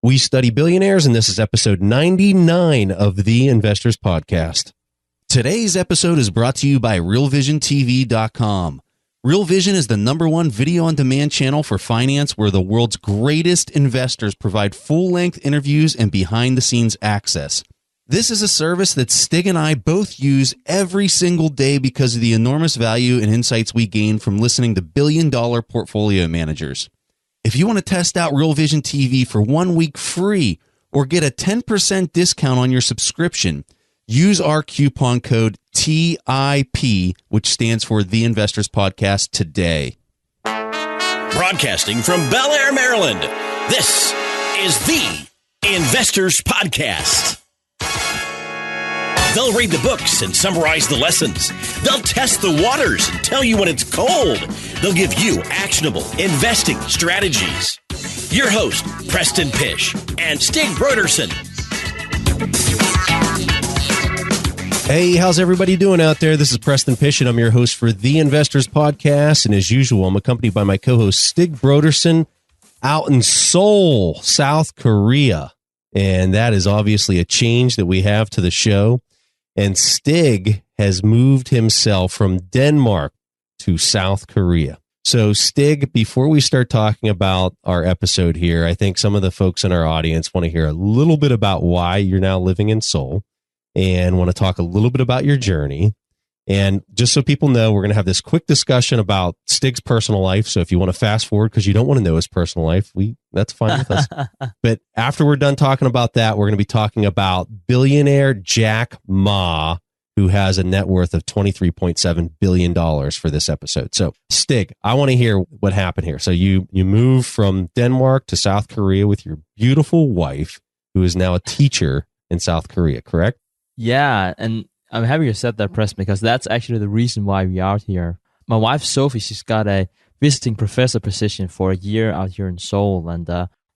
We study billionaires, and this is episode 99 of the Investors Podcast. Today's episode is brought to you by RealVisionTV.com. Real Vision is the #1 video-on-demand channel for finance where the world's greatest investors provide full-length interviews and behind-the-scenes access. This is a service that Stig and I both use every single day because of the enormous value and insights we gain from listening to billion-dollar portfolio managers. If you want to test out Real Vision TV for 1 week free or get a 10% discount on your subscription, use our coupon code TIP, which stands for The Investors Podcast, today. Broadcasting from Bel Air, Maryland, this is The Investors Podcast. They'll read the books and summarize the lessons. They'll test the waters and tell you when it's cold. They'll give you actionable investing strategies. Your host, Preston Pish and Stig Broderson. Hey, how's everybody doing out there? This is Preston Pish, and I'm your host for The Investors Podcast. And as usual, I'm accompanied by my co-host, Stig Broderson, out in Seoul, South Korea. And that is obviously a change that we have to the show. And Stig has moved himself from Denmark to South Korea. So Stig, before we start talking about our episode here, I think some of the folks in our audience want to hear a little bit about why you're now living in Seoul and want to talk a little bit about your journey. And just so people know, we're going to have this quick discussion about Stig's personal life. So if you want to fast forward because you don't want to know his personal life, that's fine with us. But after we're done talking about that, we're going to be talking about billionaire Jack Ma, who has a net worth of $23.7 billion for this episode. So Stig, I want to hear what happened here. So you moved from Denmark to South Korea with your beautiful wife, who is now a teacher in South Korea, correct? Yeah, and I'm happy you said that, Preston, because that's actually the reason why we are here. My wife, Sophie, she's got a visiting professor position for a year out here in Seoul, and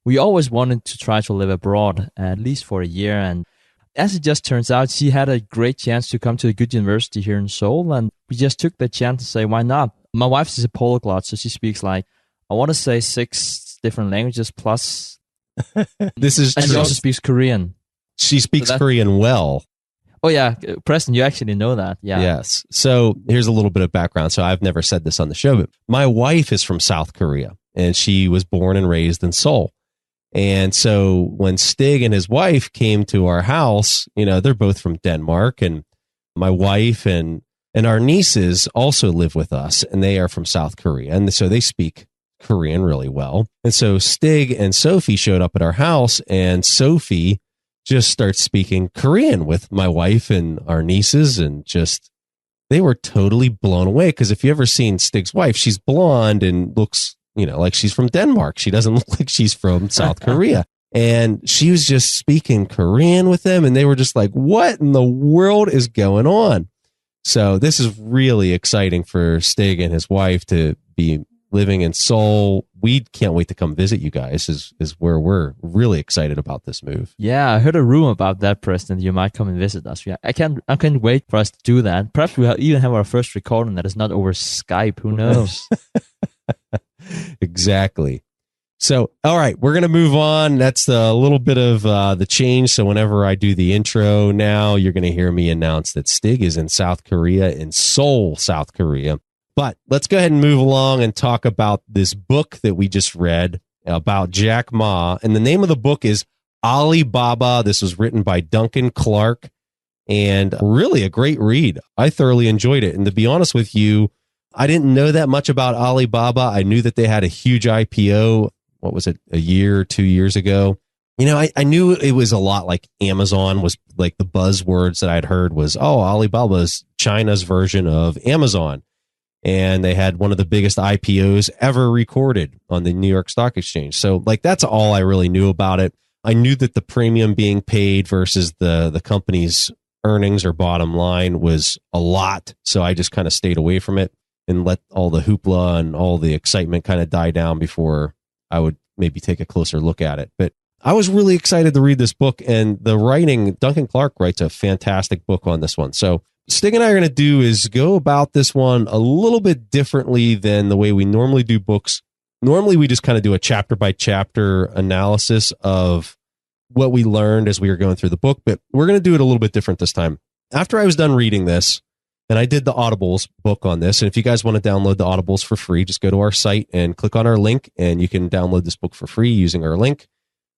we always wanted to try to live abroad, at least for a year. And as it just turns out, she had a great chance to come to a good university here in Seoul, and we just took the chance to say, why not? My wife is a polyglot, so she speaks I want to say 6 different languages plus. This is and true. She also speaks Korean. She speaks Korean well. Oh, yeah. Preston, you actually know that. Yeah. Yes. So here's a little bit of background. So I've never said this on the show, but my wife is from South Korea, and she was born and raised in Seoul. And so when Stig and his wife came to our house, they're both from Denmark, and my wife and our nieces also live with us, and they are from South Korea. And so they speak Korean really well. And so Stig and Sophie showed up at our house, and Sophie just starts speaking Korean with my wife and our nieces, and they were totally blown away. Because if you ever seen Stig's wife, she's blonde and looks, like she's from Denmark. She doesn't look like she's from South Korea. And she was just speaking Korean with them, and they were just like, what in the world is going on? So this is really exciting for Stig and his wife to be living in Seoul. We can't wait to come visit you guys is where we're really excited about this move. Yeah, I heard a rumor about that, Preston. You might come and visit us. Yeah, I can't wait for us to do that. Perhaps we'll even have our first recording that is not over Skype. Who knows? Exactly. So, all right, we're going to move on. That's a little bit of the change. So whenever I do the intro now, you're going to hear me announce that Stig is in South Korea, in Seoul, South Korea. But let's go ahead and move along and talk about this book that we just read about Jack Ma. And the name of the book is Alibaba. This was written by Duncan Clark, and really a great read. I thoroughly enjoyed it. And to be honest with you, I didn't know that much about Alibaba. I knew that they had a huge IPO. What was it, a year or 2 years ago? I knew it was a lot like Amazon was like the buzzwords that I'd heard was, Alibaba is China's version of Amazon. And they had one of the biggest IPOs ever recorded on the New York Stock Exchange. So that's all I really knew about it. I knew that the premium being paid versus the company's earnings or bottom line was a lot. So I just kind of stayed away from it and let all the hoopla and all the excitement kind of die down before I would maybe take a closer look at it. But I was really excited to read this book, and the writing, Duncan Clark writes a fantastic book on this one. So Stig and I are going to do is go about this one a little bit differently than the way we normally do books. Normally, we just kind of do a chapter by chapter analysis of what we learned as we were going through the book, but we're going to do it a little bit different this time. After I was done reading this, and I did the Audibles book on this, and if you guys want to download the Audibles for free, just go to our site and click on our link, and you can download this book for free using our link.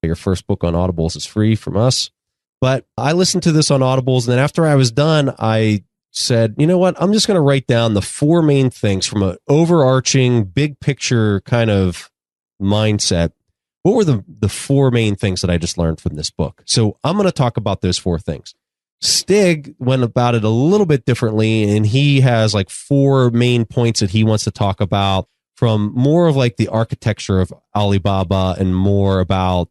Your first book on Audibles is free from us. But I listened to this on Audibles, and then after I was done, I said, you know what? I'm just going to write down the 4 main things from an overarching, big picture kind of mindset. What were the 4 main things that I just learned from this book? So I'm going to talk about those 4 things. Stig went about it a little bit differently, and he has like 4 main points that he wants to talk about, from more of like the architecture of Alibaba and more about,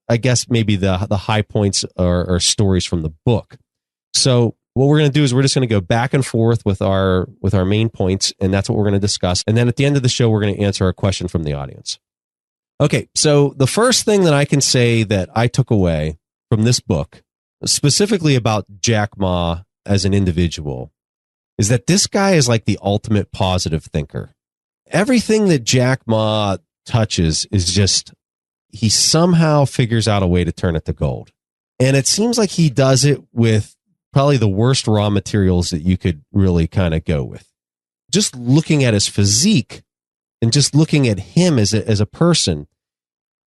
I guess, maybe the high points or stories from the book. So what we're going to do is we're just going to go back and forth with our main points, and that's what we're going to discuss. And then at the end of the show, we're going to answer a question from the audience. Okay, so the first thing that I can say that I took away from this book, specifically about Jack Ma as an individual, is that this guy is like the ultimate positive thinker. Everything that Jack Ma touches is just, he somehow figures out a way to turn it to gold. And it seems like he does it with probably the worst raw materials that you could really kind of go with. Just looking at his physique and just looking at him as a person,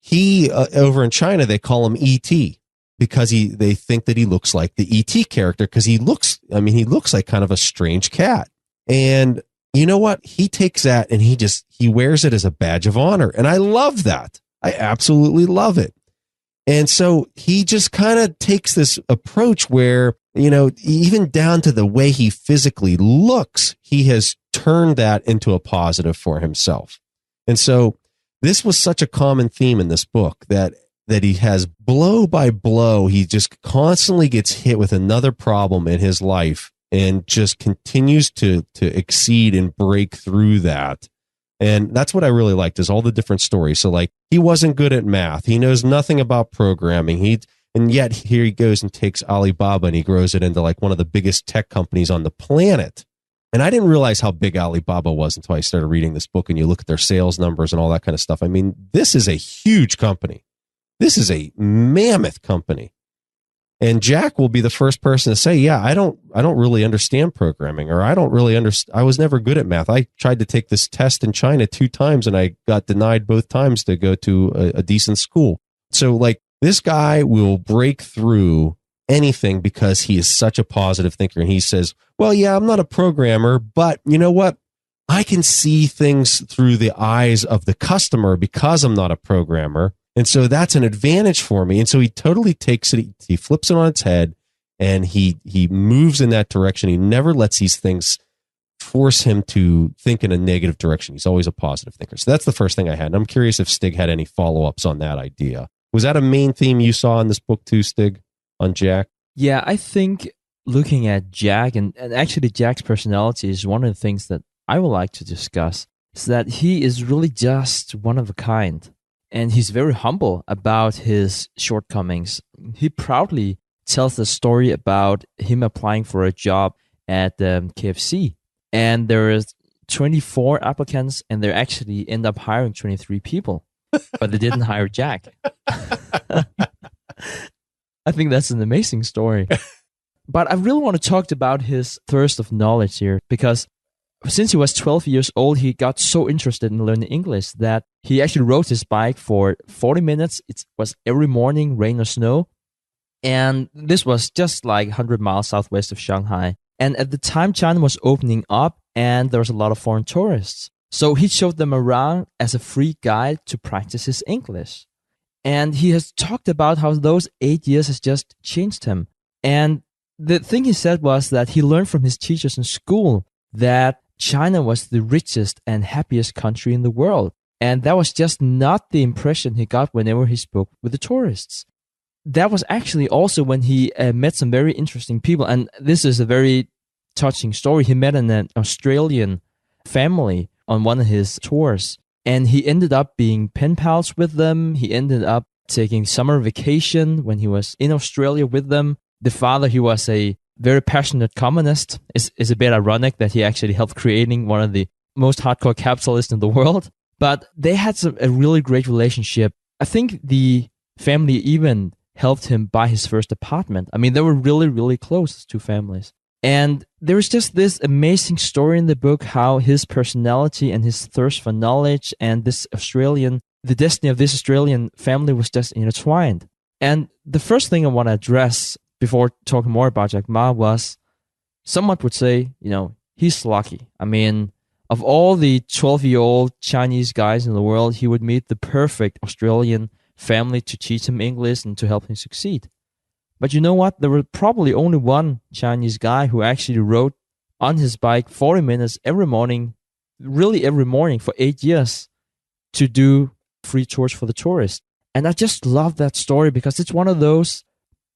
he, over in China, they call him E.T. because they think that he looks like the E.T. character, because he looks like kind of a strange cat. And you know what? He takes that and he wears it as a badge of honor. And I love that. I absolutely love it. And so he just kind of takes this approach where, you know, even down to the way he physically looks, he has turned that into a positive for himself. And so this was such a common theme in this book, that he has blow by blow. He just constantly gets hit with another problem in his life and just continues to exceed and break through that. And that's what I really liked, is all the different stories. So like, he wasn't good at math. He knows nothing about programming. And yet here he goes and takes Alibaba and he grows it into like one of the biggest tech companies on the planet. And I didn't realize how big Alibaba was until I started reading this book, and you look at their sales numbers and all that kind of stuff. I mean, this is a huge company. This is a mammoth company. And Jack will be the first person to say, yeah, I don't really understand programming, or I don't really understand. I was never good at math. I tried to take this test in China 2 times and I got denied both times to go to a decent school. So like, this guy will break through anything because he is such a positive thinker. And he says, well, yeah, I'm not a programmer, but you know what? I can see things through the eyes of the customer because I'm not a programmer. And so that's an advantage for me. And so he totally takes it, he flips it on its head, and he moves in that direction. He never lets these things force him to think in a negative direction. He's always a positive thinker. So that's the first thing I had. And I'm curious if Stig had any follow-ups on that idea. Was that a main theme you saw in this book too, Stig, on Jack? Yeah, I think looking at Jack, and actually Jack's personality is one of the things that I would like to discuss, is that he is really just one of a kind. And he's very humble about his shortcomings. He proudly tells the story about him applying for a job at KFC. And there is 24 applicants, and they actually end up hiring 23 people. But they didn't hire Jack. I think that's an amazing story. But I really want to talk about his thirst of knowledge here, because since he was 12 years old, he got so interested in learning English that he actually rode his bike for 40 minutes. It was every morning, rain or snow. And this was just like 100 miles southwest of Shanghai. And at the time, China was opening up and there was a lot of foreign tourists. So he showed them around as a free guide to practice his English. And he has talked about how those 8 years has just changed him. And the thing he said was that he learned from his teachers in school that China was the richest and happiest country in the world. And that was just not the impression he got whenever he spoke with the tourists. That was actually also when he met some very interesting people. And this is a very touching story. He met an Australian family on one of his tours. And he ended up being pen pals with them. He ended up taking summer vacation when he was in Australia with them. The father, he was a very passionate communist. It's a bit ironic that he actually helped creating one of the most hardcore capitalists in the world. But they had a really great relationship. I think the family even helped him buy his first apartment. I mean, they were really, really close, these two families. And there's just this amazing story in the book how his personality and his thirst for knowledge and the destiny of this Australian family was just intertwined. And the first thing I want to address before talking more about Jack Ma was, someone would say, he's lucky. I mean, of all the 12-year-old Chinese guys in the world, he would meet the perfect Australian family to teach him English and to help him succeed. But you know what? There was probably only one Chinese guy who actually rode on his bike 40 minutes every morning for 8 years to do free tours for the tourists. And I just love that story because it's one of those,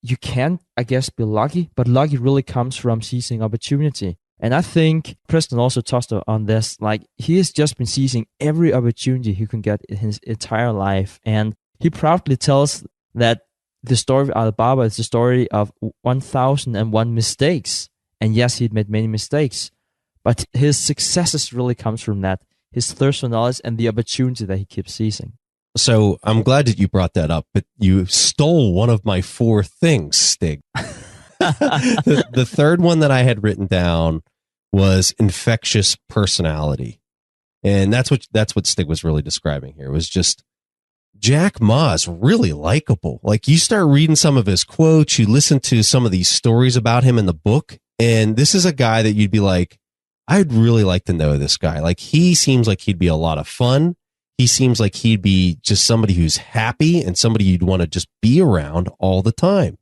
you can, I guess, be lucky, but lucky really comes from seizing opportunity. And I think Preston also touched on this, like he has just been seizing every opportunity he can get in his entire life. And he proudly tells that the story of Alibaba is the story of 1001 mistakes. And yes, he'd made many mistakes, but his successes really comes from that, his thirst for knowledge and the opportunity that he keeps seizing. So I'm glad that you brought that up, but you stole one of my 4 things, Stig. The third one that I had written down was infectious personality. And that's what Stig was really describing here. It was just, Jack Ma is really likable. Like, you start reading some of his quotes, you listen to some of these stories about him in the book, and this is a guy that you'd be like, I'd really like to know this guy. Like, he seems like he'd be a lot of fun. He seems like he'd be just somebody who's happy and somebody you'd want to just be around all the time.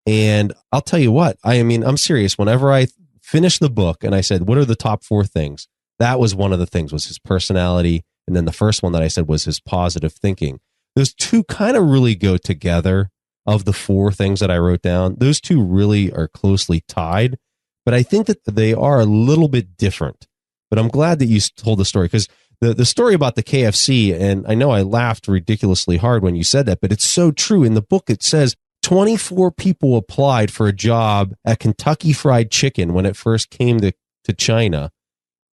And I'll tell you what, I mean, I'm serious. Whenever I finished the book and I said, what are the top 4 things? That was one of the things, was his personality. And then the first one that I said was his positive thinking. Those two kind of really go together. Of the 4 things that I wrote down, those two really are closely tied, but I think that they are a little bit different. But I'm glad that you told the story, because the story about the KFC, and I know I laughed ridiculously hard when you said that, but it's so true. In the book, it says 24 people applied for a job at Kentucky Fried Chicken when it first came to China.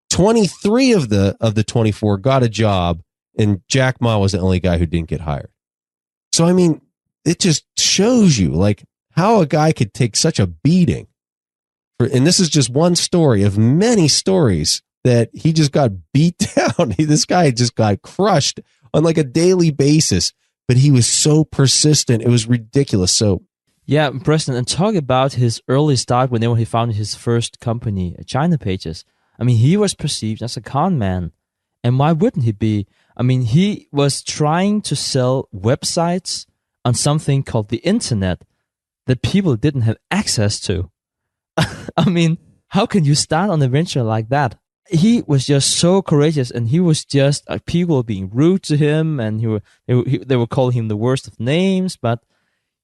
23 of the 24 got a job, and Jack Ma was the only guy who didn't get hired. So, I mean, it just shows you like how a guy could take such a beating. And this is just one story of many stories that he just got beat down. This guy just got crushed on like a daily basis, but he was so persistent. It was ridiculous. So, yeah, Preston, and talk about his early start when he founded his first company, China Pages. I mean, he was perceived as a con man. And why wouldn't he be? I mean, he was trying to sell websites on something called the internet that people didn't have access to. I mean, how can you start on a venture like that? He was just so courageous, and he was just people being rude to him, and they were calling him the worst of names, but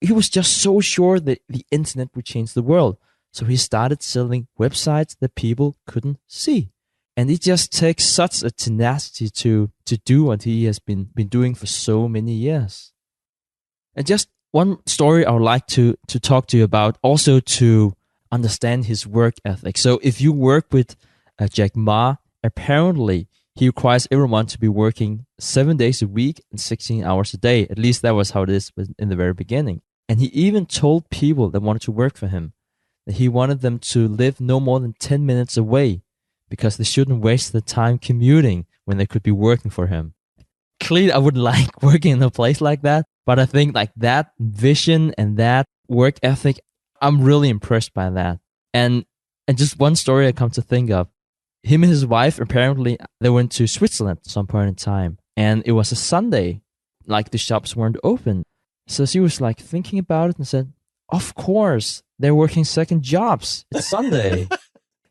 he was just so sure that the internet would change the world. So he started selling websites that people couldn't see. And it just takes such a tenacity to do what he has been doing for so many years. And just one story I would like to talk to you about, also to understand his work ethic. So if you work with Jack Ma, apparently he requires everyone to be working 7 days a week and 16 hours a day. At least that was how it is in the very beginning. And he even told people that wanted to work for him that he wanted them to live no more than 10 minutes away, because they shouldn't waste the time commuting when they could be working for him. Clearly, I wouldn't like working in a place like that, but I think like that vision and that work ethic, I'm really impressed by that. And just one story I come to think of, him and his wife, apparently, they went to Switzerland at some point in time, and it was a Sunday, like the shops weren't open. So she was like thinking about it and said, of course, they're working second jobs. It's Sunday.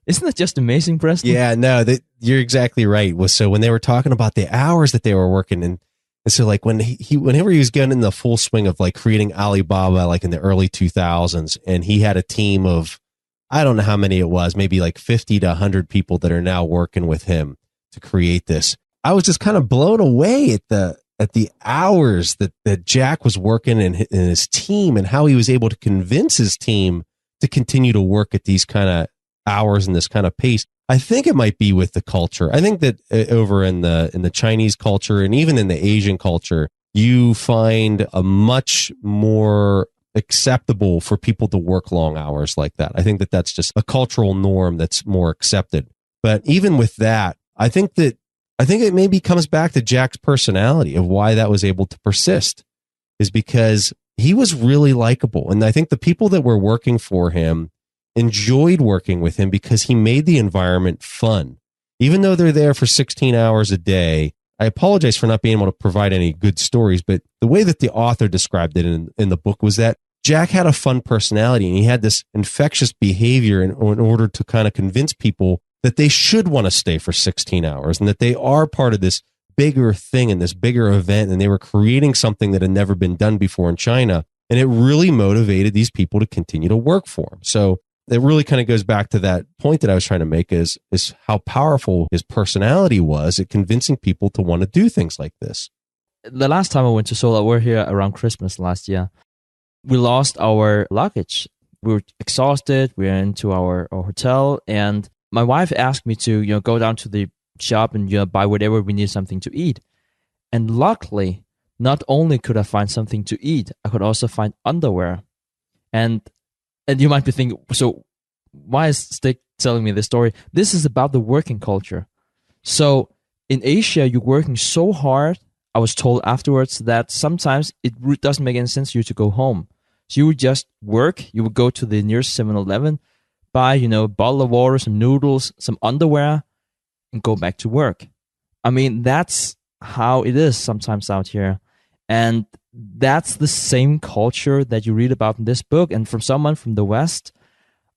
Isn't that just amazing, Preston? Yeah, no, you're exactly right. So when they were talking about the hours that they were working, and so like whenever he was getting in the full swing of like creating Alibaba, like in the early 2000s, and he had a team of, I don't know how many it was, maybe like 50 to 100 people that are now working with him to create this. I was just kind of blown away at the hours that Jack was working in his team, and how he was able to convince his team to continue to work at these kind of hours and this kind of pace. I think it might be with the culture. I think that over in the Chinese culture and even in the Asian culture, you find a much more acceptable for people to work long hours like that. I think that that's just a cultural norm that's more accepted. But even with that, I think it maybe comes back to Jack's personality of why that was able to persist, is because he was really likable. And I think the people that were working for him enjoyed working with him because he made the environment fun. Even though they're there for 16 hours a day, I apologize for not being able to provide any good stories, but the way that the author described it in the book was that Jack had a fun personality and he had this infectious behavior in order to kind of convince people that they should want to stay for 16 hours and that they are part of this bigger thing and this bigger event. And they were creating something that had never been done before in China. And it really motivated these people to continue to work for him. So it really kind of goes back to that point that I was trying to make is how powerful his personality was at convincing people to want to do things like this. The last time I went to Seoul, we were here around Christmas last year. We lost our luggage. We were exhausted. We were into our hotel, and my wife asked me to, go down to the shop and buy whatever we need something to eat. And luckily, not only could I find something to eat, I could also find underwear. And you might be thinking, so why is Stig telling me this story? This is about the working culture. So in Asia, you're working so hard. I was told afterwards that sometimes it doesn't make any sense for you to go home. So you would just work. You would go to the nearest 7-Eleven, buy, a bottle of water, some noodles, some underwear, and go back to work. I mean, that's how it is sometimes out here. And that's the same culture that you read about in this book. And from someone from the West,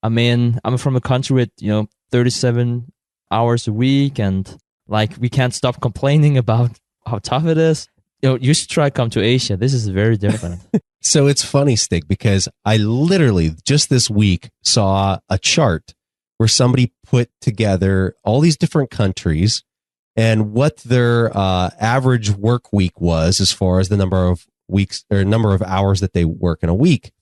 I mean, I'm from a country with, 37 hours a week, and we can't stop complaining about how tough it is. You should try come to Asia. This is very different. So it's funny, Stig, because I literally just this week saw a chart where somebody put together all these different countries and what their average work week was as far as the number of weeks or number of hours that they work in a week.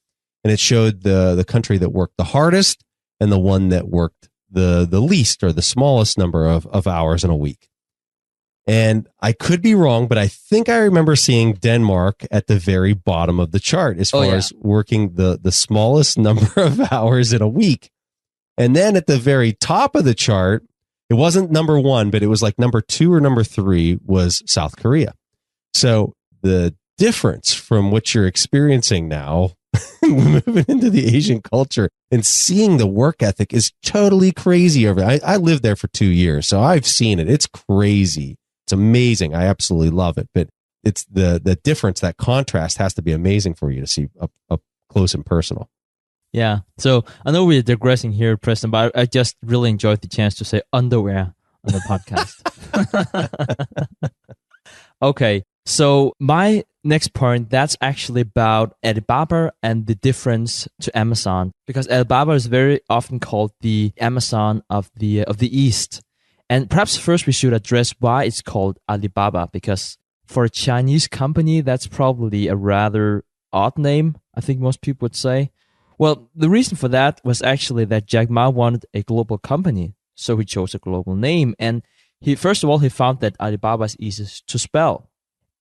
And it showed the country that worked the hardest and the one that worked the least or the smallest number of hours in a week. And I could be wrong, but I think I remember seeing Denmark at the very bottom of the chart as far as working the smallest number of hours in a week. And then at the very top of the chart, it wasn't number one, but it was like number 2 or number 3 was South Korea. So the difference from what you're experiencing now, moving into the Asian culture and seeing the work ethic is totally crazy over there. I lived there for 2 years, so I've seen it. It's crazy. It's amazing. I absolutely love it. But it's the difference, that contrast has to be amazing for you to see up close and personal. Yeah. So I know we're digressing here, Preston, but I just really enjoyed the chance to say underwear on the podcast. Okay. So my next point, that's actually about Alibaba and the difference to Amazon, because Alibaba is very often called the Amazon of the East. And perhaps first we should address why it's called Alibaba, because for a Chinese company, that's probably a rather odd name, I think most people would say. Well, the reason for that was actually that Jack Ma wanted a global company, so he chose a global name. And first of all, he found that Alibaba is easy to spell.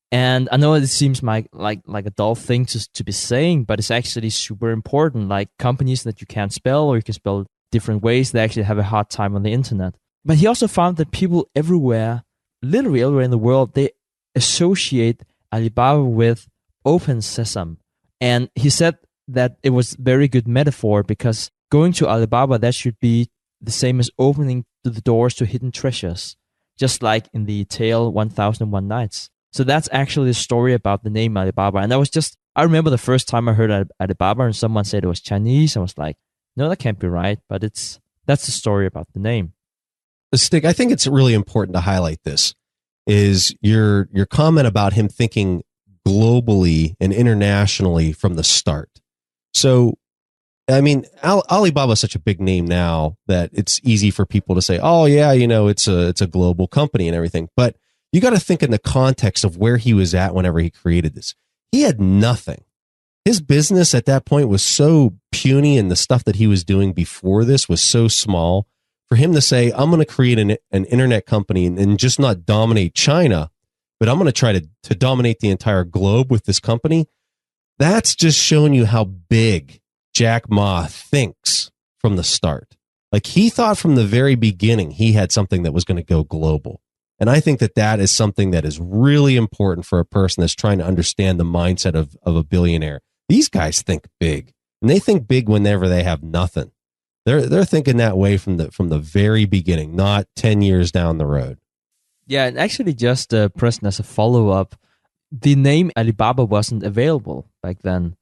And I know it seems like a dull thing to be saying, but it's actually super important. Like companies that you can't spell or you can spell different ways, they actually have a hard time on the internet. But he also found that people everywhere, literally everywhere in the world, they associate Alibaba with open sesame. And he said that it was very good metaphor, because going to Alibaba, that should be the same as opening the doors to hidden treasures, just like in the tale 1001 Nights. So that's actually the story about the name Alibaba. And I remember the first time I heard Alibaba and someone said it was Chinese. I was like, no, that can't be right. But that's the story about the name. Stig, I think it's really important to highlight this, is your comment about him thinking globally and internationally from the start. So, I mean, Alibaba is such a big name now that it's easy for people to say, oh yeah, it's a global company and everything. But you got to think in the context of where he was at whenever he created this. He had nothing. His business at that point was so puny, and the stuff that he was doing before this was so small. For him to say, I'm going to create an internet company and just not dominate China, but I'm going to try to dominate the entire globe with this company. That's just showing you how big Jack Ma thinks from the start. Like, he thought from the very beginning he had something that was going to go global. And I think that that is something that is really important for a person that's trying to understand the mindset of a billionaire. These guys think big, and they think big whenever they have nothing. They're thinking that way from the very beginning, not 10 years down the road. Yeah, and actually just Preston, as a follow-up, the name Alibaba wasn't available back then.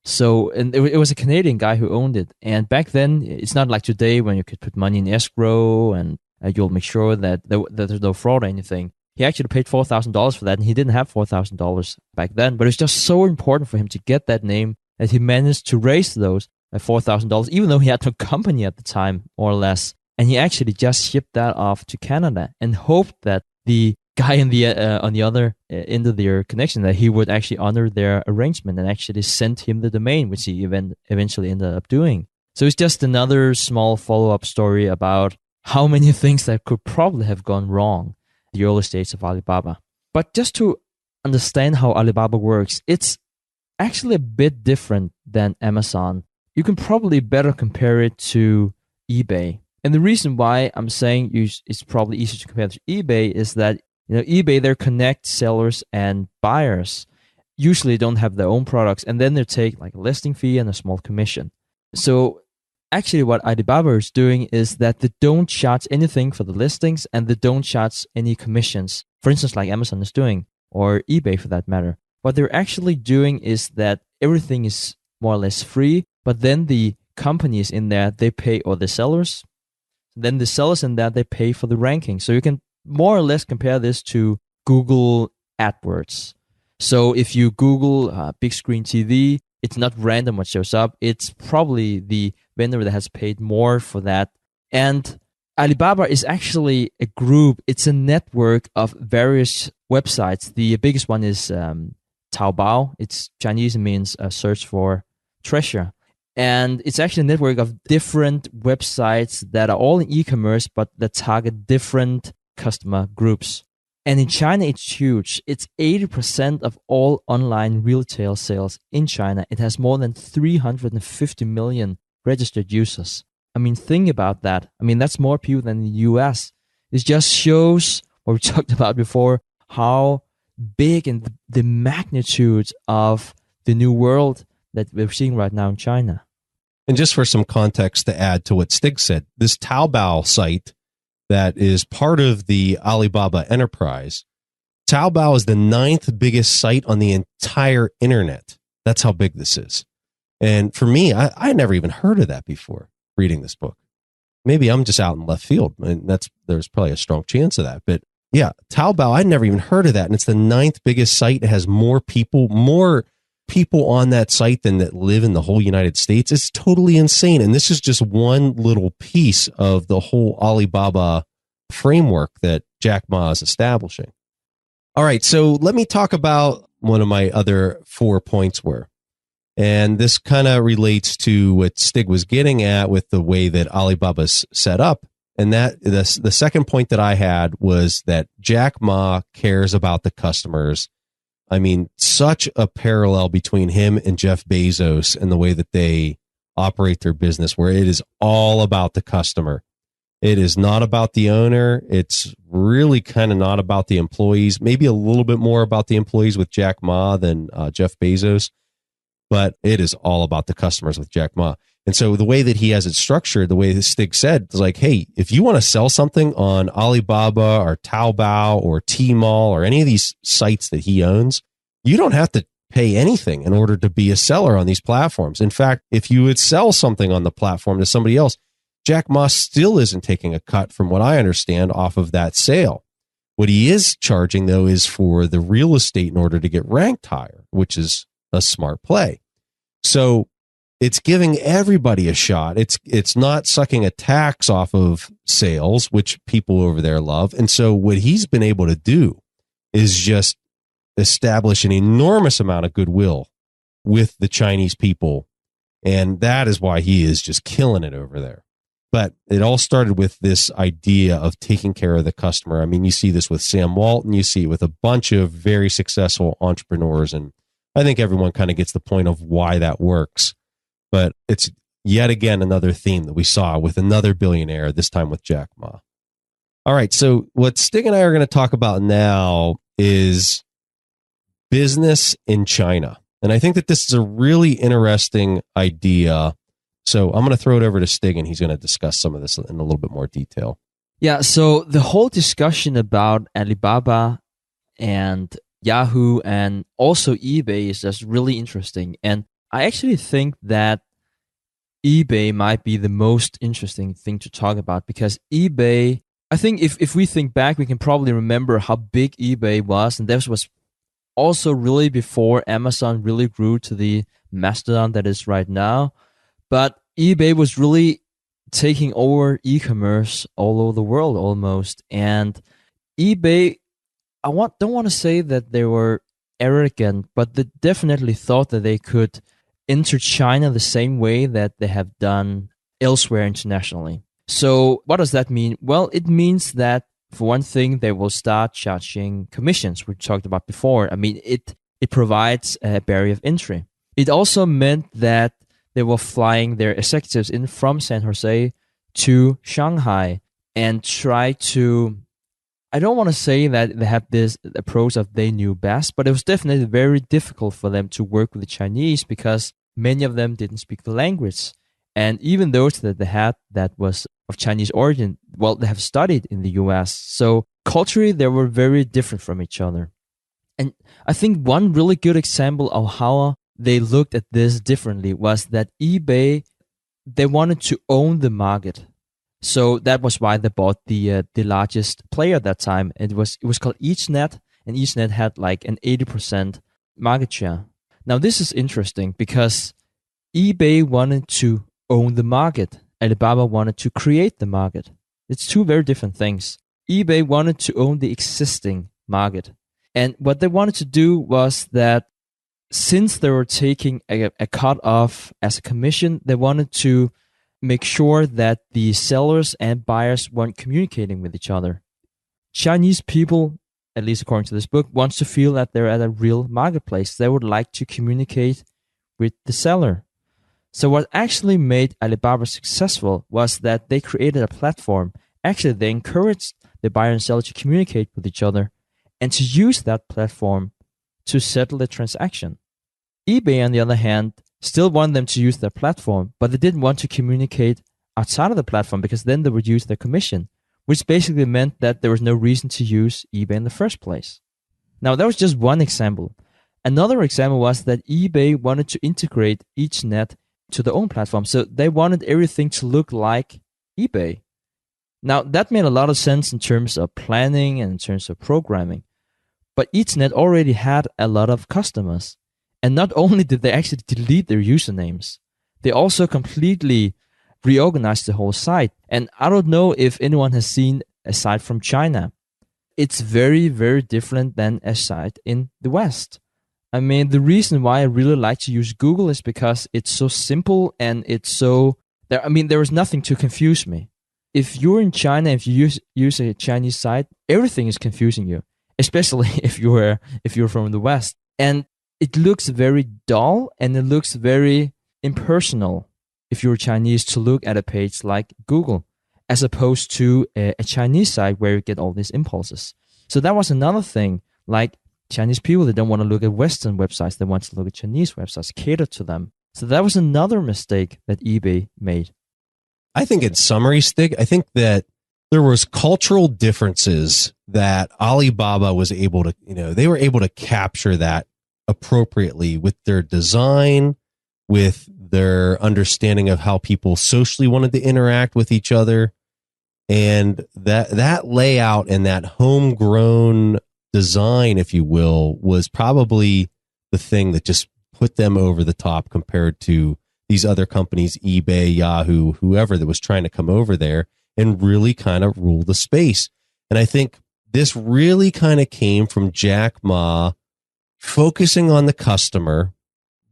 So, and it was a Canadian guy who owned it. And back then, it's not like today when you could put money in escrow and you'll make sure that there's no fraud or anything. He actually paid $4,000 for that, and he didn't have $4,000 back then. But it's just so important for him to get that name that he managed to raise those at $4,000, even though he had no company at the time, more or less. And he actually just shipped that off to Canada and hoped that the guy in the on the other end of their connection, that he would actually honor their arrangement and actually send him the domain, which he eventually ended up doing. So it's just another small follow-up story about how many things that could probably have gone wrong in the early stage of Alibaba. But just to understand how Alibaba works, it's actually a bit different than Amazon. You can probably better compare it to eBay. And the reason why I'm saying it's probably easier to compare to eBay is that, eBay, they connect sellers and buyers. Usually don't have their own products, and then they take like a listing fee and a small commission. So actually what Alibaba is doing is that they don't charge anything for the listings, and they don't charge any commissions. For instance, like Amazon is doing, or eBay for that matter. What they're actually doing is that everything is more or less free, but then the companies in there, they pay, or the sellers, then the sellers in that, they pay for the ranking. So you can more or less compare this to Google AdWords. So if you Google big screen TV, it's not random what shows up. It's probably the vendor that has paid more for that. And Alibaba is actually a group. It's a network of various websites. The biggest one is Taobao. It's Chinese, means search for treasure. And it's actually a network of different websites that are all in e-commerce, but that target different customer groups. And in China, it's huge. It's 80% of all online retail sales in China. It has more than 350 million registered users. I mean, think about that. I mean, that's more people than the US. It just shows what we talked about before, how big and the magnitude of the new world that we're seeing right now in China. And just for some context to add to what Stig said, this Taobao site that is part of the Alibaba enterprise, Taobao is the 9th biggest site on the entire internet. That's how big this is. And for me, I never even heard of that before reading this book. Maybe I'm just out in left field, and there's probably a strong chance of that. But yeah, Taobao, I never even heard of that. And it's the 9th biggest site. It has more people on that site than that live in the whole United States. It's totally insane. And this is just one little piece of the whole Alibaba framework that Jack Ma is establishing. All right, so let me talk about one of my other 4 points were. And this kind of relates to what Stig was getting at with the way that Alibaba's set up. And that the second point that I had was that Jack Ma cares about the customers. I mean, such a parallel between him and Jeff Bezos and the way that they operate their business, where it is all about the customer. It is not about the owner. It's really kind of not about the employees, maybe a little bit more about the employees with Jack Ma than Jeff Bezos, but it is all about the customers with Jack Ma. And so the way that he has it structured, the way that Stig said, is like, hey, if you want to sell something on Alibaba or Taobao or Tmall or any of these sites that he owns, you don't have to pay anything in order to be a seller on these platforms. In fact, if you would sell something on the platform to somebody else, Jack Ma still isn't taking a cut, from what I understand, off of that sale. What he is charging, though, is for the real estate in order to get ranked higher, which is a smart play. So it's giving everybody a shot. It's not sucking a tax off of sales, which people over there love. And so what he's been able to do is just establish an enormous amount of goodwill with the Chinese people. And that is why he is just killing it over there. But it all started with this idea of taking care of the customer. I mean, you see this with Sam Walton. You see it with a bunch of very successful entrepreneurs and I think everyone kind of gets the point of why that works. But it's yet again another theme that we saw with another billionaire, this time with Jack Ma. All right, so what Stig and I are going to talk about now is business in China. And I think that this is a really interesting idea. So I'm going to throw it over to Stig, and he's going to discuss some of this in a little bit more detail. Yeah, so the whole discussion about Alibaba and Yahoo and also eBay is just really interesting. And I actually think that eBay might be the most interesting thing to talk about, because eBay, I think if we think back, we can probably remember how big eBay was. And this was also really before Amazon really grew to the mastodon that is right now. But eBay was really taking over e-commerce all over the world almost. And eBay, don't want to say that they were arrogant, but they definitely thought that they could enter China the same way that they have done elsewhere internationally. So what does that mean? Well, it means that, for one thing, they will start charging commissions, we talked about before. I mean, it provides a barrier of entry. It also meant that they were flying their executives in from San Jose to Shanghai and try to, I don't want to say that they have this approach of they knew best, but it was definitely very difficult for them to work with the Chinese because many of them didn't speak the language. And even those that they had that was of Chinese origin, well, they have studied in the US. So culturally, they were very different from each other. And I think one really good example of how they looked at this differently was that eBay, they wanted to own the market. So that was why they bought the largest player at that time. It was called EachNet, and EachNet had like an 80% market share. Now this is interesting because eBay wanted to own the market. Alibaba wanted to create the market. It's two very different things. eBay wanted to own the existing market. And what they wanted to do was that since they were taking a cut off as a commission, they wanted to make sure that the sellers and buyers weren't communicating with each other. Chinese people, at least according to this book, wants to feel that they're at a real marketplace. They would like to communicate with the seller. So what actually made Alibaba successful was that they created a platform. Actually, they encouraged the buyer and seller to communicate with each other and to use that platform to settle the transaction. eBay, on the other hand, still wanted them to use their platform, but they didn't want to communicate outside of the platform because then they would use their commission, which basically meant that there was no reason to use eBay in the first place. Now, that was just one example. Another example was that eBay wanted to integrate EachNet to their own platform, so they wanted everything to look like eBay. Now, that made a lot of sense in terms of planning and in terms of programming, but EachNet already had a lot of customers. And not only did they actually delete their usernames, they also completely reorganized the whole site. And I don't know if anyone has seen a site from China. It's very, very different than a site in the West. I mean, the reason why I really like to use Google is because it's so simple and it's so... there is nothing to confuse me. If you're in China, if you use a Chinese site, everything is confusing you, especially if you're from the West. And it looks very dull and it looks very impersonal if you're Chinese to look at a page like Google, as opposed to a Chinese site where you get all these impulses. So that was another thing. Like Chinese people, they don't want to look at Western websites. They want to look at Chinese websites, cater to them. So that was another mistake that eBay made. I think in summary, Stig, I think that there was cultural differences that Alibaba was able to, they were able to capture that appropriately with their design, with their understanding of how people socially wanted to interact with each other. And that layout and that homegrown design, if you will, was probably the thing that just put them over the top compared to these other companies, eBay, Yahoo, whoever that was trying to come over there and really kind of rule the space. And I think this really kind of came from Jack Ma focusing on the customer,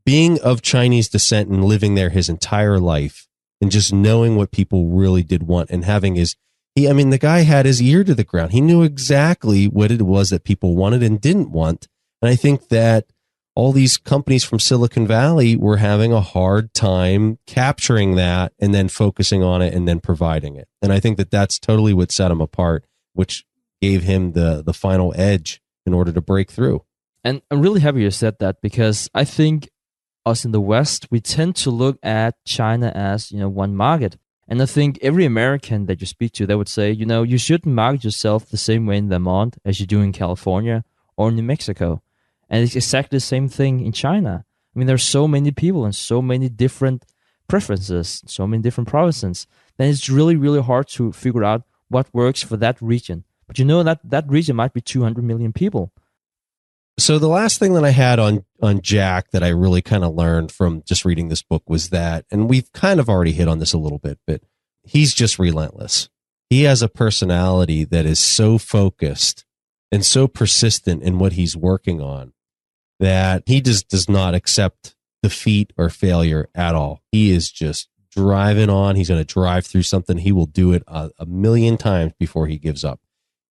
being of Chinese descent and living there his entire life, and just knowing what people really did want and having the guy had his ear to the ground. He knew exactly what it was that people wanted and didn't want. And I think that all these companies from Silicon Valley were having a hard time capturing that and then focusing on it and then providing it. And I think that that's totally what set him apart, which gave him the final edge in order to break through. And I'm really happy you said that, because I think us in the West, we tend to look at China as, one market. And I think every American that you speak to, they would say, you shouldn't market yourself the same way in Vermont as you do in California or New Mexico. And it's exactly the same thing in China. I mean, there's so many people and so many different preferences, so many different provinces. Then it's really, really hard to figure out what works for that region. But that region might be 200 million people. So the last thing that I had on Jack that I really kind of learned from just reading this book was that, and we've kind of already hit on this a little bit, but he's just relentless. He has a personality that is so focused and so persistent in what he's working on that he just does not accept defeat or failure at all. He is just driving on. He's going to drive through something. He will do it a million times before he gives up.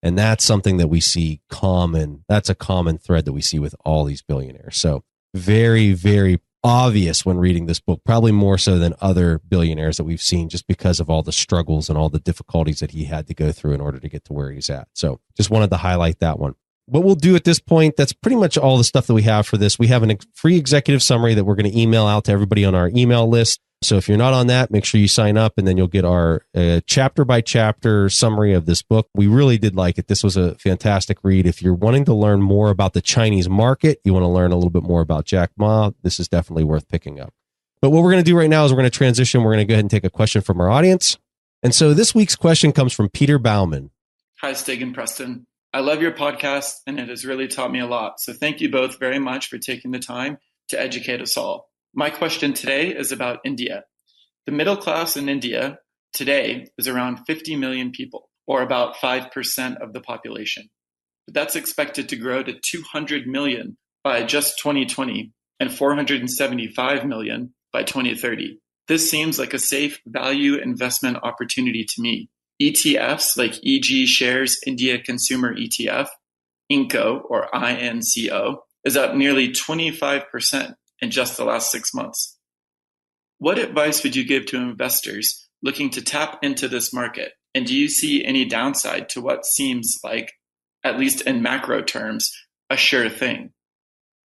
And that's something that we see common. That's a common thread that we see with all these billionaires. So very, very obvious when reading this book, probably more so than other billionaires that we've seen, just because of all the struggles and all the difficulties that he had to go through in order to get to where he's at. So just wanted to highlight that one. What we'll do at this point, that's pretty much all the stuff that we have for this. We have a free executive summary that we're going to email out to everybody on our email list. So if you're not on that, make sure you sign up, and then you'll get our chapter by chapter summary of this book. We really did like it. This was a fantastic read. If you're wanting to learn more about the Chinese market, you want to learn a little bit more about Jack Ma, this is definitely worth picking up. But what we're going to do right now is we're going to transition. We're going to go ahead and take a question from our audience. And so this week's question comes from Peter Bauman. Hi, Stig and Preston. I love your podcast, and it has really taught me a lot. So thank you both very much for taking the time to educate us all. My question today is about India. The middle class in India today is around 50 million people, or about 5% of the population. But that's expected to grow to 200 million by just 2020 and 475 million by 2030. This seems like a safe value investment opportunity to me. ETFs like EG Shares India Consumer ETF, INCO or INCO, is up nearly 25% in just the last 6 months. What advice would you give to investors looking to tap into this market? And do you see any downside to what seems like, at least in macro terms, a sure thing?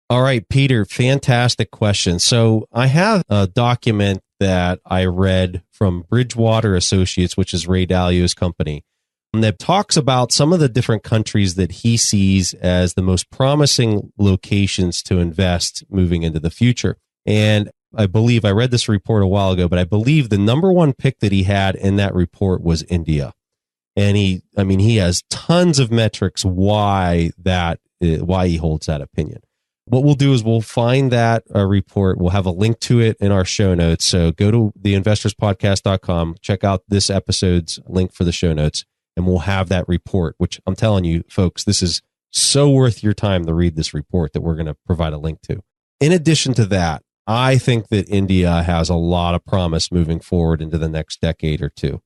All right, Peter, fantastic question. So I have a document that I read from Bridgewater Associates, which is Ray Dalio's company, that talks about some of the different countries that he sees as the most promising locations to invest moving into the future. And I believe I read this report a while ago, but I believe the number one pick that he had in that report was India. And he has tons of metrics why he holds that opinion. What we'll do is we'll find that report. We'll have a link to it in our show notes. So go to theinvestorspodcast.com, check out this episode's link for the show notes, and we'll have that report, which I'm telling you, folks, this is so worth your time to read this report that we're going to provide a link to. In addition to that, I think that India has a lot of promise moving forward into the next decade or two.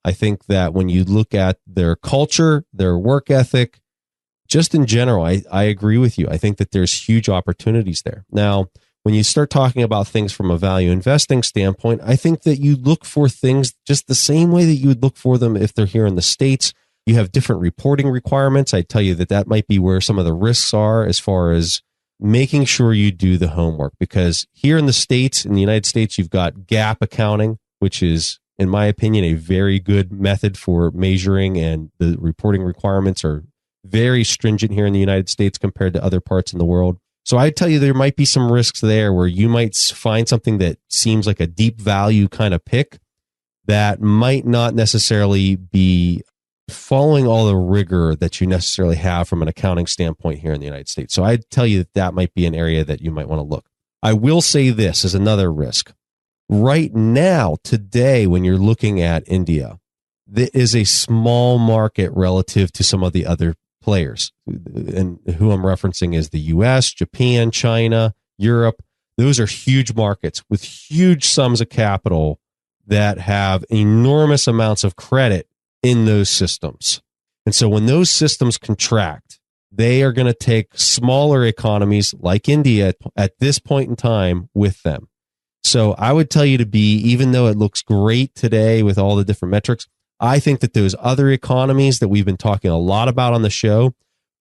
I think that when you look at their culture, their work ethic, just in general, I agree with you. I think that there's huge opportunities there. Now, when you start talking about things from a value investing standpoint, I think that you look for things just the same way that you would look for them if they're here in the States. You have different reporting requirements. I tell you that might be where some of the risks are as far as making sure you do the homework. Because here in the States, in the United States, you've got GAAP accounting, which is, in my opinion, a very good method for measuring, and the reporting requirements are very stringent here in the United States compared to other parts in the world. So I tell you, there might be some risks there where you might find something that seems like a deep value kind of pick that might not necessarily be following all the rigor that you necessarily have from an accounting standpoint here in the United States. So I'd tell you that might be an area that you might want to look. I will say this as another risk. Right now, today, when you're looking at India, there is a small market relative to some of the other players, and who I'm referencing is the US, Japan, China, Europe. Those are huge markets with huge sums of capital that have enormous amounts of credit in those systems. And so when those systems contract, they are going to take smaller economies like India at this point in time with them. So I would tell you to be, even though it looks great today with all the different metrics, I think that those other economies that we've been talking a lot about on the show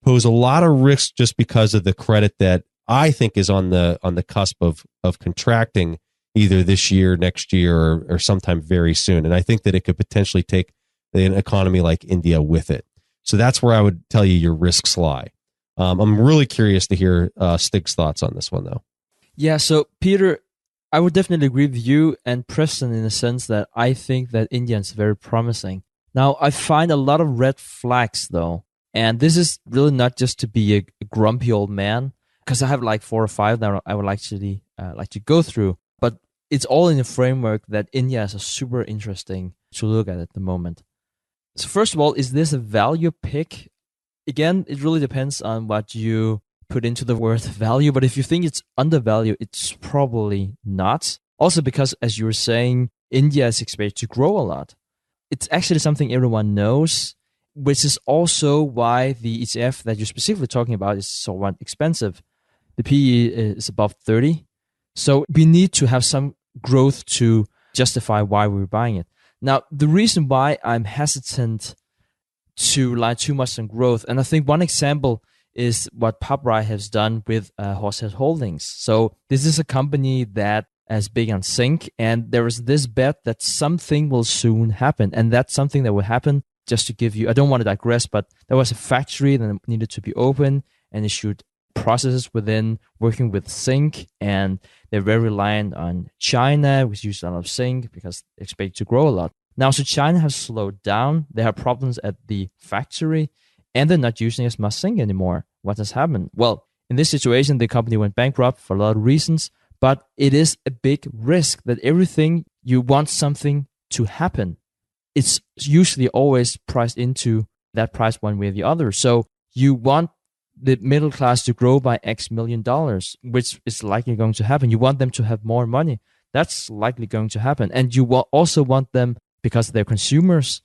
pose a lot of risk just because of the credit that I think is on the cusp of contracting either this year, next year, or sometime very soon. And I think that it could potentially take an economy like India with it. So that's where I would tell you your risks lie. I'm really curious to hear Stig's thoughts on this one, though. Yeah, so Peter, I would definitely agree with you and Preston in the sense that I think that India is very promising. Now, I find a lot of red flags, though. And this is really not just to be a grumpy old man, because I have like 4 or 5 that I would like to go through. But it's all in the framework that India is a super interesting to look at the moment. So first of all, is this a value pick? Again, it really depends on what you put into the word value. But if you think it's undervalued, it's probably not. Also because, as you were saying, India is expected to grow a lot. It's actually something everyone knows, which is also why the ETF that you're specifically talking about is somewhat expensive. The PE is above 30. So we need to have some growth to justify why we're buying it. Now, the reason why I'm hesitant to rely too much on growth, and I think one example is what Pabrai has done with Horsehead Holdings. So this is a company that is big on zinc, and there is this bet that something will soon happen. And that's something that will happen, just to give you, I don't want to digress, but there was a factory that needed to be open, and it should processes within working with zinc, and they're very reliant on China, which uses a lot of zinc because they expect to grow a lot. Now, so China has slowed down. They have problems at the factory, and they're not using as much zinc anymore. What has happened? Well, in this situation, the company went bankrupt for a lot of reasons, but it is a big risk that everything you want something to happen, it's usually always priced into that price one way or the other. So you want the middle class to grow by X million dollars, which is likely going to happen. You want them to have more money. That's likely going to happen. And you also want them, because they're consumers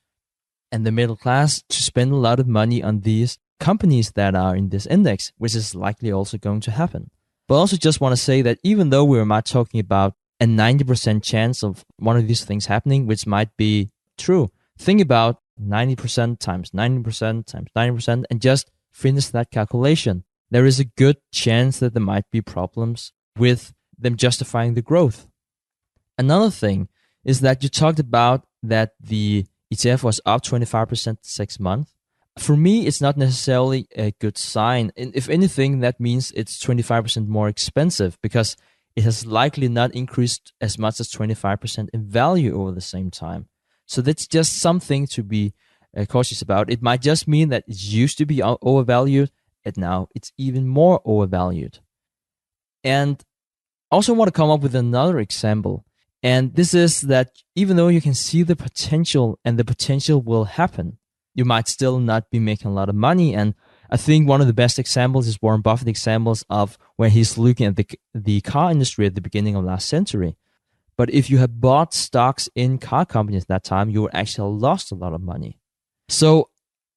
and the middle class, to spend a lot of money on these companies that are in this index, which is likely also going to happen. But I also just want to say that even though we're not talking about a 90% chance of one of these things happening, which might be true, think about 90% times 90% times 90% and just finish that calculation. There is a good chance that there might be problems with them justifying the growth. Another thing is that you talked about that the ETF was up 25% 6 months. For me, it's not necessarily a good sign. And if anything, that means it's 25% more expensive because it has likely not increased as much as 25% in value over the same time. So that's just something to be cautious about. It might just mean that it used to be overvalued and now it's even more overvalued. And I also want to come up with another example. And this is that even though you can see the potential and the potential will happen, you might still not be making a lot of money. And I think one of the best examples is Warren Buffett examples of when he's looking at the car industry at the beginning of last century. But if you had bought stocks in car companies at that time, you would actually lost a lot of money. So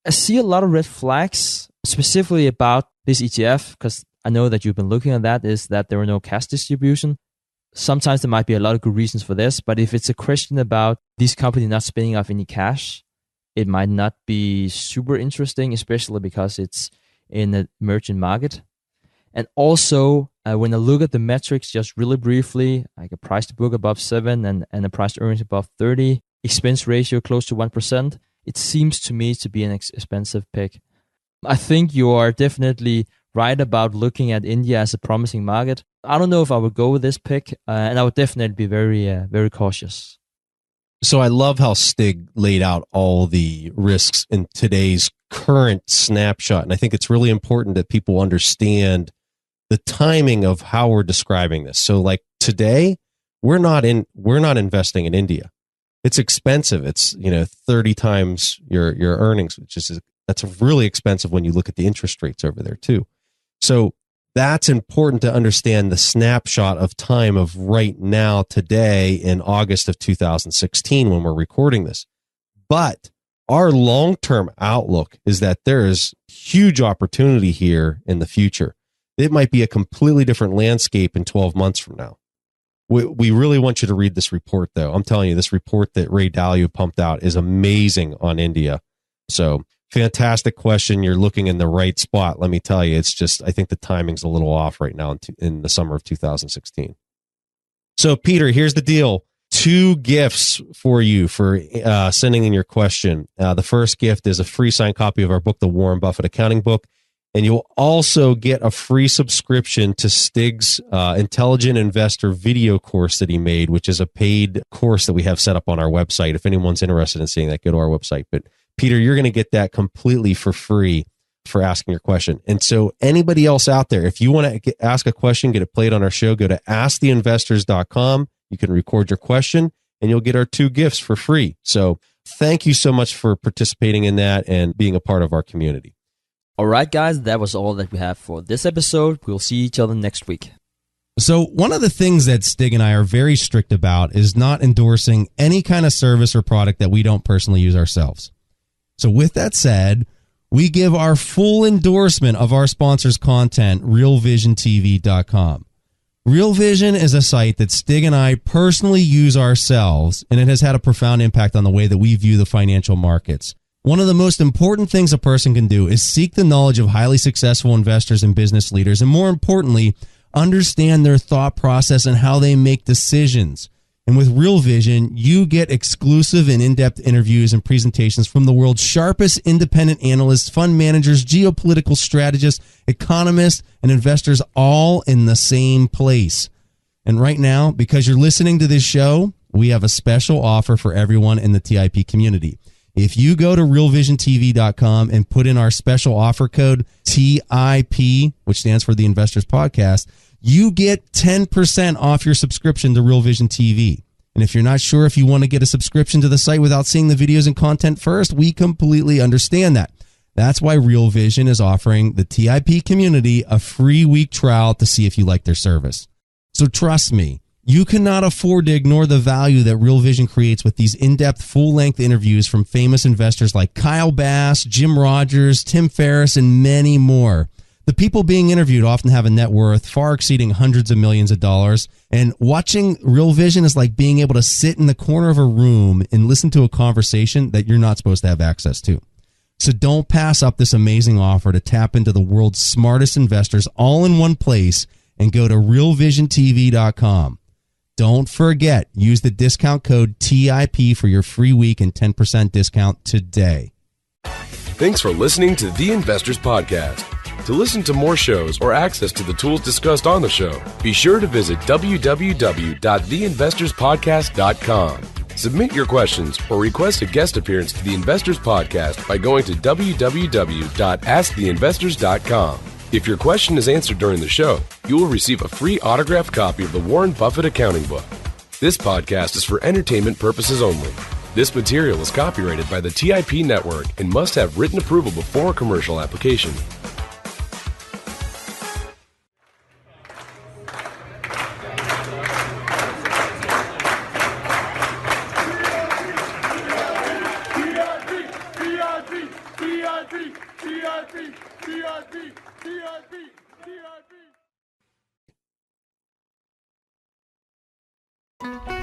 I see a lot of red flags specifically about this ETF, because I know that you've been looking at that, is that there are no cash distribution. Sometimes there might be a lot of good reasons for this, but if it's a question about these companies not spinning off any cash, it might not be super interesting, especially because it's in an emerging market. And also, when I look at the metrics just really briefly, like a price to book above 7 and a price to earnings above 30, expense ratio close to 1%, it seems to me to be an expensive pick. I think you are definitely right about looking at India as a promising market. I don't know if I would go with this pick, and I would definitely be very cautious. So I love how Stig laid out all the risks in today's current snapshot. And I think it's really important that people understand the timing of how we're describing this. So like today, we're not investing in India. It's expensive. It's, 30 times your earnings, that's really expensive when you look at the interest rates over there too. So that's important to understand the snapshot of time of right now, today in August of 2016 when we're recording this. But our long-term outlook is that there is huge opportunity here in the future. It might be a completely different landscape in 12 months from now. We really want you to read this report, though. I'm telling you, this report that Ray Dalio pumped out is amazing on India. So fantastic question. You're looking in the right spot. Let me tell you, it's just, I think the timing's a little off right now in the summer of 2016. So Peter, here's the deal. 2 gifts for you for sending in your question. The first gift is a free signed copy of our book, The Warren Buffett Accounting Book. And you'll also get a free subscription to Stig's Intelligent Investor video course that he made, which is a paid course that we have set up on our website. If anyone's interested in seeing that, go to our website. But Peter, you're going to get that completely for free for asking your question. And so anybody else out there, if you want to ask a question, get it played on our show, go to asktheinvestors.com. You can record your question and you'll get our 2 gifts for free. So thank you so much for participating in that and being a part of our community. All right, guys, that was all that we have for this episode. We'll see each other next week. So one of the things that Stig and I are very strict about is not endorsing any kind of service or product that we don't personally use ourselves. So with that said, we give our full endorsement of our sponsor's content, realvisiontv.com. Real Vision is a site that Stig and I personally use ourselves, and it has had a profound impact on the way that we view the financial markets. One of the most important things a person can do is seek the knowledge of highly successful investors and business leaders, and more importantly, understand their thought process and how they make decisions. And with Real Vision, you get exclusive and in-depth interviews and presentations from the world's sharpest independent analysts, fund managers, geopolitical strategists, economists, and investors all in the same place. And right now, because you're listening to this show, we have a special offer for everyone in the TIP community. If you go to realvisiontv.com and put in our special offer code TIP, which stands for the Investors Podcast, you get 10% off your subscription to Real Vision TV. And if you're not sure if you want to get a subscription to the site without seeing the videos and content first, we completely understand that. That's why Real Vision is offering the TIP community a free week trial to see if you like their service. So trust me, you cannot afford to ignore the value that Real Vision creates with these in-depth, full-length interviews from famous investors like Kyle Bass, Jim Rogers, Tim Ferriss, and many more. The people being interviewed often have a net worth far exceeding hundreds of millions of dollars, and watching Real Vision is like being able to sit in the corner of a room and listen to a conversation that you're not supposed to have access to. So don't pass up this amazing offer to tap into the world's smartest investors all in one place and go to realvisiontv.com. Don't forget, use the discount code TIP for your free week and 10% discount today. Thanks for listening to The Investors Podcast. To listen to more shows or access to the tools discussed on the show, be sure to visit www.theinvestorspodcast.com. Submit your questions or request a guest appearance to The Investors Podcast by going to www.asktheinvestors.com. If your question is answered during the show, you will receive a free autographed copy of the Warren Buffett Accounting Book. This podcast is for entertainment purposes only. This material is copyrighted by the TIP Network and must have written approval before commercial application. TIP.